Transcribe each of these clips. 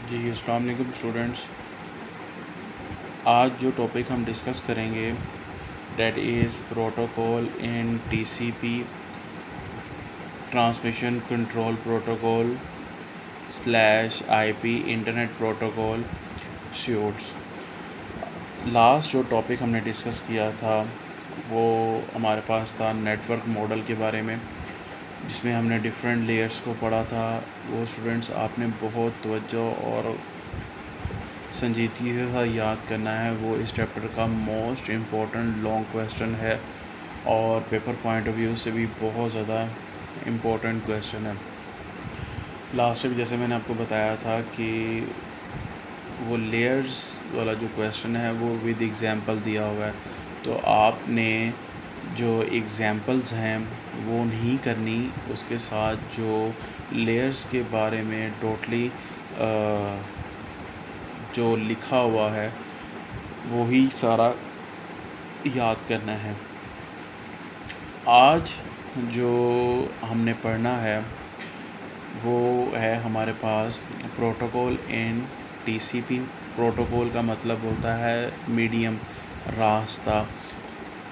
जी अस्सलाम वालेकुम स्टूडेंट्स। आज जो टॉपिक हम डिस्कस करेंगे that is protocol in TCP transmission control protocol slash IP internet protocol suits. Last जो टॉपिक हमने डिस्कस किया था वो हमारे पास था नेटवर्क मॉडल के बारे में, जिसमें हमने डिफरेंट लेयर्स को पढ़ा था। वो स्टूडेंट्स आपने बहुत तवज्जो और संजीदगी के साथ याद करना है। वो इस चैप्टर का मोस्ट इम्पोर्टेंट लॉन्ग क्वेश्चन है और पेपर पॉइंट ऑफ व्यू से भी बहुत ज़्यादा इम्पोर्टेंट क्वेश्चन है। लास्ट में जैसे मैंने आपको बताया था कि वो लेयर्स वाला जो क्वेश्चन है वो विद एग्जांपल दिया हुआ है, तो आपने जो एग्जांपल्स हैं वो नहीं करनी, उसके साथ जो लेयर्स के बारे में टोटली जो लिखा हुआ है वो ही सारा याद करना है। आज जो हमने पढ़ना है वो है हमारे पास प्रोटोकॉल इन टीसीपी। प्रोटोकॉल का मतलब होता है मीडियम, रास्ता।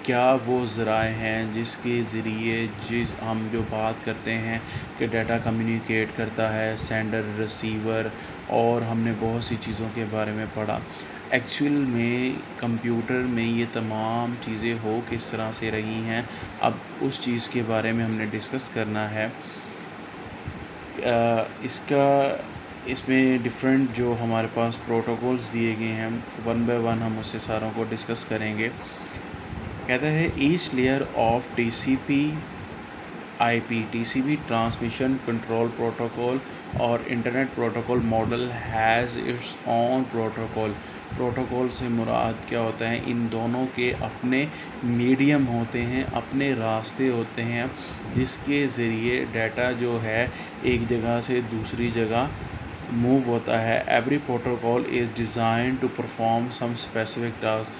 क्या वो ज़राए हैं जिसके ज़रिए हम जो बात करते हैं कि डाटा कम्युनिकेट करता है, सेंडर, रिसीवर, और हमने बहुत सी चीज़ों के बारे में पढ़ा। एक्चुअल में कंप्यूटर में ये तमाम चीज़ें हो किस तरह से रही हैं, अब उस चीज़ के बारे में हमने डिस्कस करना है। इसमें डिफरेंट जो हमारे पास प्रोटोकॉल्स दिए गए हैं, वन बाय वन हम उससे सारों को डिस्कस करेंगे। कहता है each layer of TCP transmission control protocol और internet protocol model has its own protocol. Protocol से मुराद क्या होता है, इन दोनों के अपने मीडियम होते हैं, अपने रास्ते होते हैं जिसके ज़रिए डाटा जो है एक जगह से दूसरी जगह मूव होता है। Every protocol is design to perform some specific task.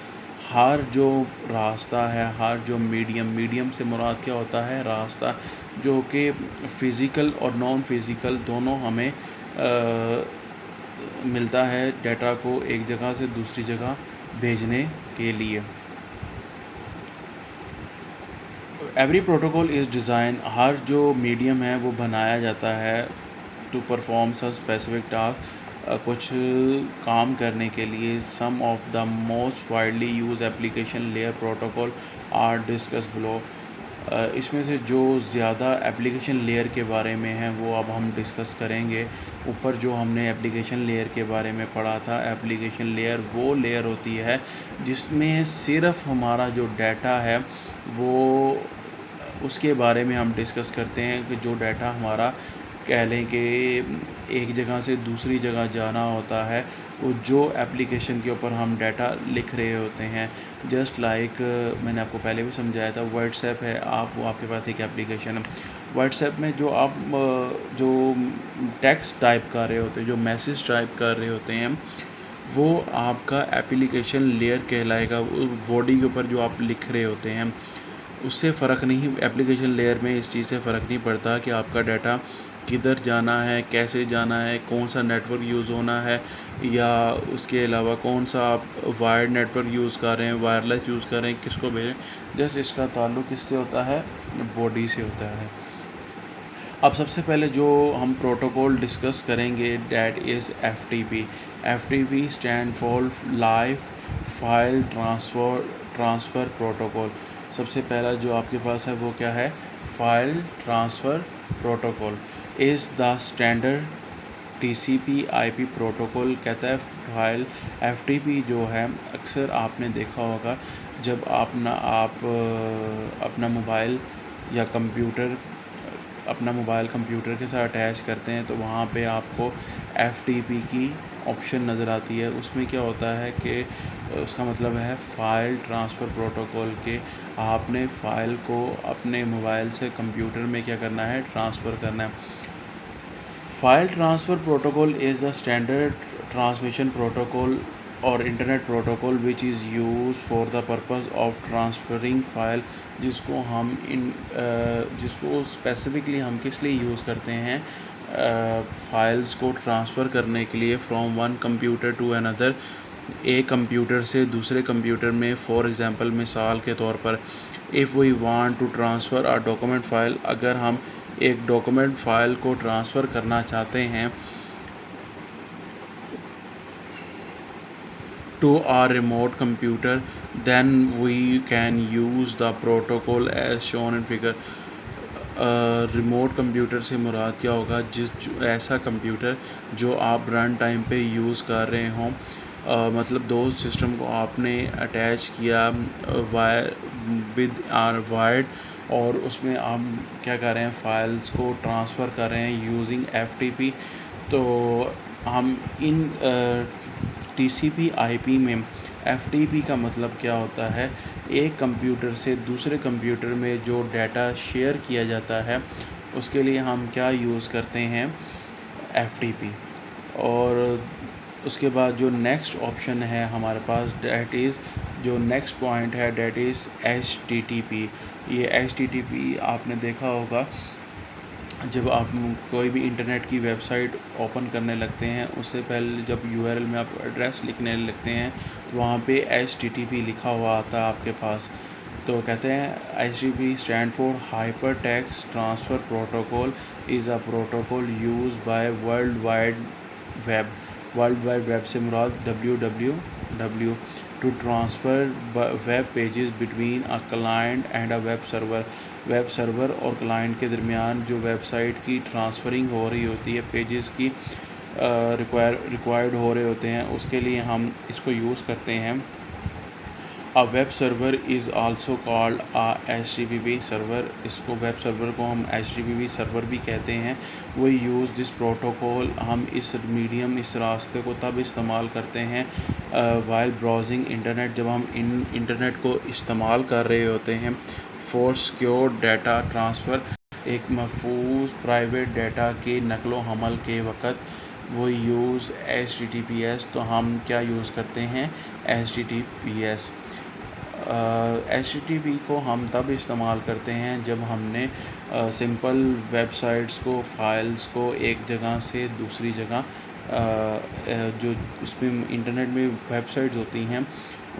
हर जो रास्ता है, हर जो मीडियम से मुराद क्या होता है, रास्ता जो कि फ़िज़िकल और नॉन फिज़िकल दोनों हमें मिलता है डाटा को एक जगह से दूसरी जगह भेजने के लिए। एवरी प्रोटोकॉल इज़ डिज़ाइन, हर जो मीडियम है वो बनाया जाता है to perform some specific task, कुछ काम करने के लिए। Some of the most widely use application layer protocol are discuss below. इसमें से जो ज़्यादा एप्लीकेशन लेयर के बारे में है वो अब हम डिस्कस करेंगे। ऊपर जो हमने एप्लीकेशन लेयर के बारे में पढ़ा था, एप्लीकेशन लेयर वो लेयर होती है जिसमें सिर्फ हमारा जो डाटा है वो उसके बारे में हम डिस्कस करते हैं कि जो डाटा हमारा कह लें कि एक जगह से दूसरी जगह जाना होता है, वो जो एप्लीकेशन के ऊपर हम डाटा लिख रहे होते हैं। जस्ट लाइक मैंने आपको पहले भी समझाया था, व्हाट्सएप है, वो आपके पास एक एप्लीकेशन है। व्हाट्सएप में जो आप जो टेक्स्ट टाइप कर रहे होते हैं, जो मैसेज टाइप कर रहे होते हैं, वो आपका एप्लीकेशन लेयर कहलाएगा। उस बॉडी के ऊपर जो आप लिख रहे होते हैं उससे फ़र्क नहीं, एप्लीकेशन लेयर में इस चीज़ से फ़र्क नहीं पड़ता कि आपका डाटा किधर जाना है, कैसे जाना है, कौन सा नेटवर्क यूज़ होना है, या उसके अलावा कौन सा आप वायर्ड नेटवर्क यूज़ कर रहे हैं, वायरलेस यूज़ कर रहे हैं, किसको भेजें। जस्ट इसका ताल्लुक़ किससे होता है, बॉडी से होता है। अब सबसे पहले जो हम प्रोटोकॉल डिस्कस करेंगे that is F T P stand for live file transfer protocol. सबसे पहला जो आपके पास है वो क्या है, file transfer protocol is the standard TCP IP protocol. कहता है फाइल एफटीपी जो है, अक्सर आपने देखा होगा जब अपना मोबाइल या कंप्यूटर अपना मोबाइल कंप्यूटर के साथ अटैच करते हैं तो वहाँ पे आपको एफटीपी की ऑप्शन नज़र आती है। उसमें क्या होता है कि उसका मतलब है फ़ाइल ट्रांसफ़र प्रोटोकॉल के आपने फ़ाइल को अपने मोबाइल से कंप्यूटर में क्या करना है, ट्रांसफ़र करना है। File transfer protocol is the standard transmission protocol और internet protocol which is use for the purpose of transferring file. जिसको स्पेसिफ़िकली हम किस लिए यूज़ करते हैं, फाइल्स को ट्रांसफ़र करने के लिए from one computer to another, एक कंप्यूटर से दूसरे कंप्यूटर में। फॉर एग्ज़ाम्पल, मिसाल के तौर पर, if we want to transfer a document file, अगर हम एक डॉक्यूमेंट फ़ाइल को ट्रांसफ़र करना चाहते हैं to our remote computer, then we can use the protocol as shown in figure। Remote computer से मुराद क्या होगा? ऐसा कंप्यूटर जो आप रन टाइम पे यूज़ कर रहे हों, मतलब दो सिस्टम को आपने अटैच किया वायर विद आर वायर्ड, और उसमें आप क्या कर रहे हैं, फाइल्स को ट्रांसफ़र कर रहे हैं यूजिंग FTP। तो हम इन TCP IP में FTP का मतलब क्या होता है? एक कंप्यूटर से दूसरे कंप्यूटर में जो डाटा शेयर किया जाता है, उसके लिए हम क्या यूज़ करते हैं? FTP। और उसके बाद जो नेक्स्ट ऑप्शन है हमारे पास, डैट इज़, जो नेक्स्ट पॉइंट है, डैट इज़ HTTP। ये HTTP आपने देखा होगा, जब आप कोई भी इंटरनेट की वेबसाइट ओपन करने लगते हैं, उससे पहले जब URL में आप एड्रेस लिखने लगते हैं, तो वहाँ पे HTTP लिखा हुआ आता है आपके पास। तो कहते हैं HTTP stand for hyper text transfer protocol, is a protocol use by world wide web. World wide web से मुराद WWW, to transfer web pages between a client and a web server. Web server और client के दरमियान जो website की ट्रांसफ़रिंग हो रही होती है, पेजेस की रिक्वायर्ड हो रहे होते हैं, उसके लिए हम इसको यूज़ करते हैं। अ web server is also called a HTTP server. इसको वेब सर्वर को हम HTTP सर्वर भी कहते हैं। वो यूज़ दिस प्रोटोकॉल, हम इस मीडियम, इस रास्ते को तब इस्तेमाल करते हैं वाइल ब्राउजिंग इंटरनेट, जब हम इंटरनेट को इस्तेमाल कर रहे होते हैं। फॉर सिक्योर डाटा ट्रांसफ़र, एक महफूज प्राइवेट डाटा के नकलो हमल के वक़्त वो यूज़ HTTPS। तो हम क्या यूज़ करते हैं? HTTPS। HTTP को हम तब इस्तेमाल करते हैं जब हमने सिंपल वेबसाइट्स को, फाइल्स को एक जगह से दूसरी जगह, जो उसमें इंटरनेट में वेबसाइट्स होती हैं,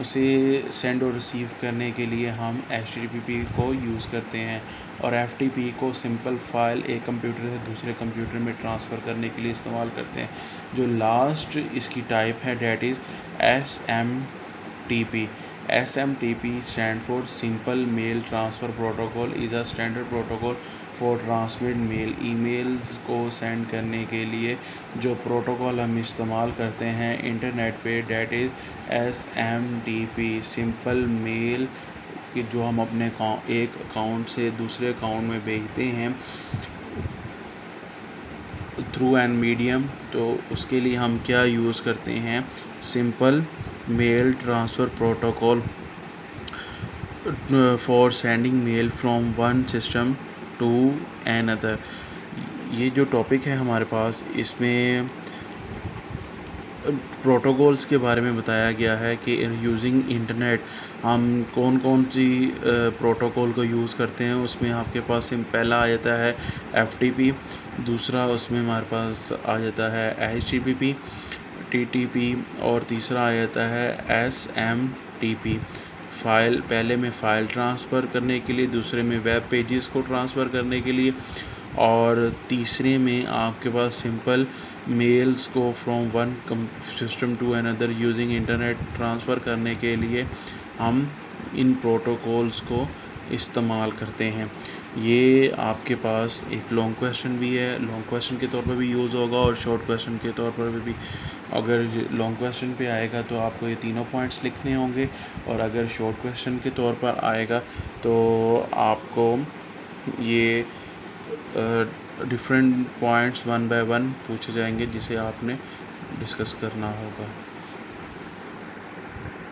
उसे सेंड और रिसीव करने के लिए हम HTTP को यूज़ करते हैं। और FTP को सिंपल फ़ाइल एक कंप्यूटर से दूसरे कंप्यूटर में ट्रांसफ़र करने के लिए इस्तेमाल करते हैं। जो लास्ट इसकी टाइप है, that is SMTP। SMTP stand for simple mail transfer protocol, is a standard protocol for transmit mail. Emails को सेंड करने के लिए जो प्रोटोकॉल हम इस्तेमाल करते हैं इंटरनेट पे, that is SMTP। Simple mail कि जो हम अपने एक अकाउंट से दूसरे अकाउंट में भेजते हैं थ्रू एन मीडियम, तो उसके लिए हम क्या यूज़ करते हैं? Simple mail transfer protocol for sending mail from one system to another. ये जो टॉपिक है हमारे पास, इसमें प्रोटोकॉल्स के बारे में बताया गया है कि यूजिंग इंटरनेट हम कौन कौन सी प्रोटोकॉल को यूज़ करते हैं। उसमें आपके पास पहला आ जाता है FTP, दूसरा उसमें हमारे पास आ जाता है HTTP, TTP, और तीसरा आ जाता है SMTP। पहले में फ़ाइल ट्रांसफ़र करने के लिए, दूसरे में वेब पेजेस को ट्रांसफ़र करने के लिए, और तीसरे में आपके पास सिंपल मेल्स को from one system to another using internet transfer करने के लिए हम इन प्रोटोकॉल्स को इस्तेमाल करते हैं। ये आपके पास एक लॉन्ग क्वेश्चन भी है, लॉन्ग क्वेश्चन के तौर पर भी यूज़ होगा और शॉर्ट क्वेश्चन के तौर पर भी। अगर लॉन्ग क्वेश्चन पे आएगा तो आपको ये तीनों पॉइंट्स लिखने होंगे, और अगर शॉर्ट क्वेश्चन के तौर पर आएगा तो आपको ये different points one by one पूछे जाएंगे, जिसे आपने डिस्कस करना होगा।